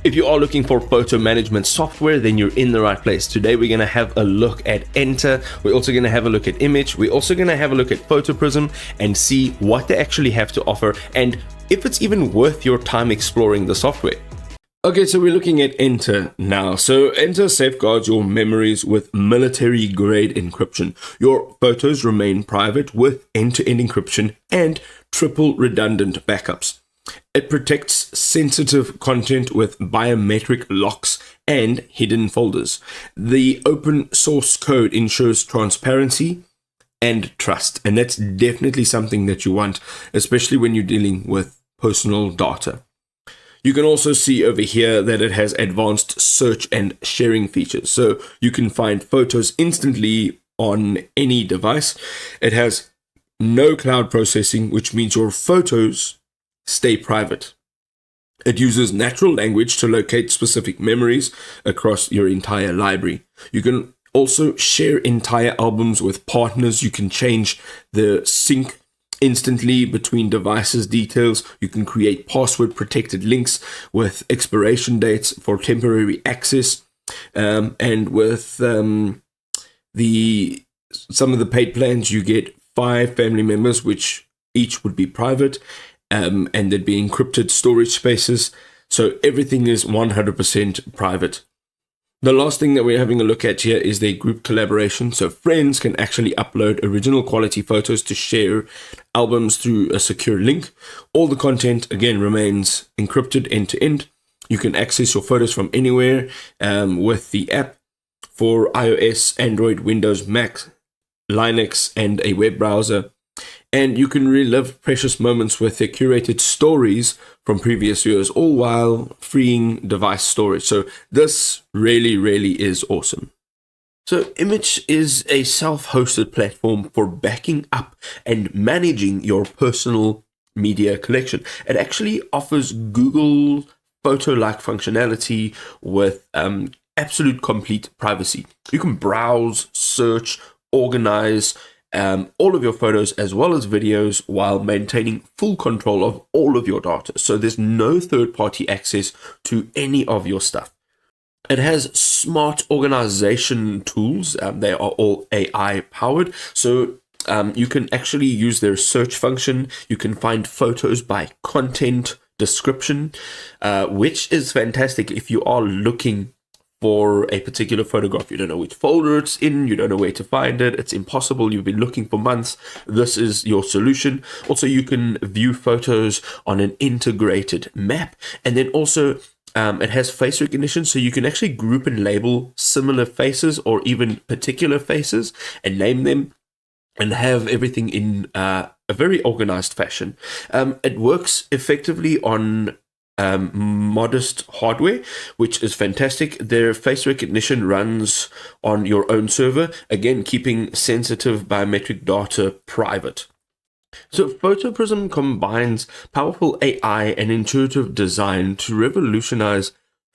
If you are looking for photo management software, then you're in the right place. Today we're going to have a look at Ente. We're also going to have a look at Immich. We're also going to have a look at PhotoPrism and see what they actually have to offer and if it's even worth your time exploring the software. Okay, so we're looking at Ente now. So Ente safeguards your memories with military-grade encryption. Your photos remain private with end-to-end encryption and triple redundant backups. It protects sensitive content with biometric locks and hidden folders. The open source code ensures transparency and trust, and that's definitely something that you want, especially when you're dealing with personal data. You can also see over here that it has advanced search and sharing features, so you can find photos instantly on any device. It has no cloud processing, which means your photos stay private. It uses natural language to locate specific memories across your entire library. You can also share entire albums with partners. You can change the sync instantly between devices details. You can create password protected links with expiration dates for temporary access. And with some of the paid plans, you get 5 family members, which each would be private. And there'd be encrypted storage spaces, so everything is 100% private. The last thing that we're having a look at here is their group collaboration, so friends can actually upload original quality photos to share albums through a secure link. All the content, again, remains encrypted end-to-end. You can access your photos from anywhere with the app for iOS, Android, Windows, Mac, Linux, and a web browser. And you can relive precious moments with their curated stories from previous years, all while freeing device storage. So this really, really is awesome. So Immich is a self-hosted platform for backing up and managing your personal media collection. It actually offers Google Photo-like functionality with absolute complete privacy. You can browse, search, organize all of your photos as well as videos while maintaining full control of all of your data. So there's no third-party access to any of your stuff. It has smart organization tools. They are all AI powered. So you can actually use their search function. You can find photos by content description, which is fantastic if you are looking for a particular photograph. You don't know which folder it's in, you don't know where to find it, it's impossible, you've been looking for months, this is your solution. Also, you can view photos on an integrated map, and then also it has face recognition, so you can actually group and label similar faces or even particular faces and name them and have everything in a very organized fashion. It works effectively on modest hardware, which is fantastic. Their face recognition runs on your own server, again keeping sensitive biometric data private. So PhotoPrism combines powerful AI and intuitive design to revolutionize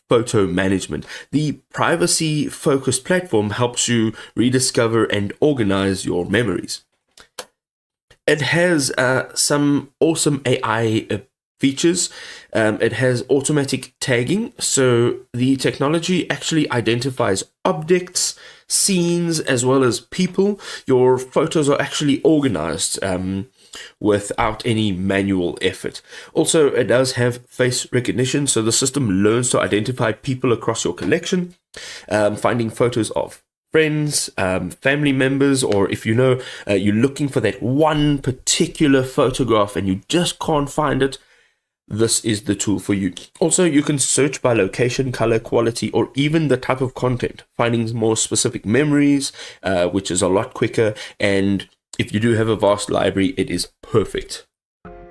photo management. The privacy-focused platform helps you rediscover and organize your memories. It has some awesome AI features. It has automatic tagging, so the technology actually identifies objects, scenes, as well as people. Your photos are actually organized without any manual effort. Also, it does have face recognition, so the system learns to identify people across your collection, finding photos of friends, family members, or if you know you're looking for that one particular photograph and you just can't find it, this is the tool for you. Also, you can search by location, color, quality, or even the type of content, finding more specific memories, which is a lot quicker. And if you do have a vast library, it is perfect.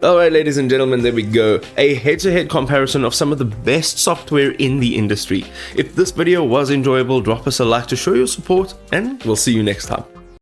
Alright, ladies and gentlemen, there we go. A head-to-head comparison of some of the best software in the industry. If this video was enjoyable, drop us a like to show your support, and we'll see you next time.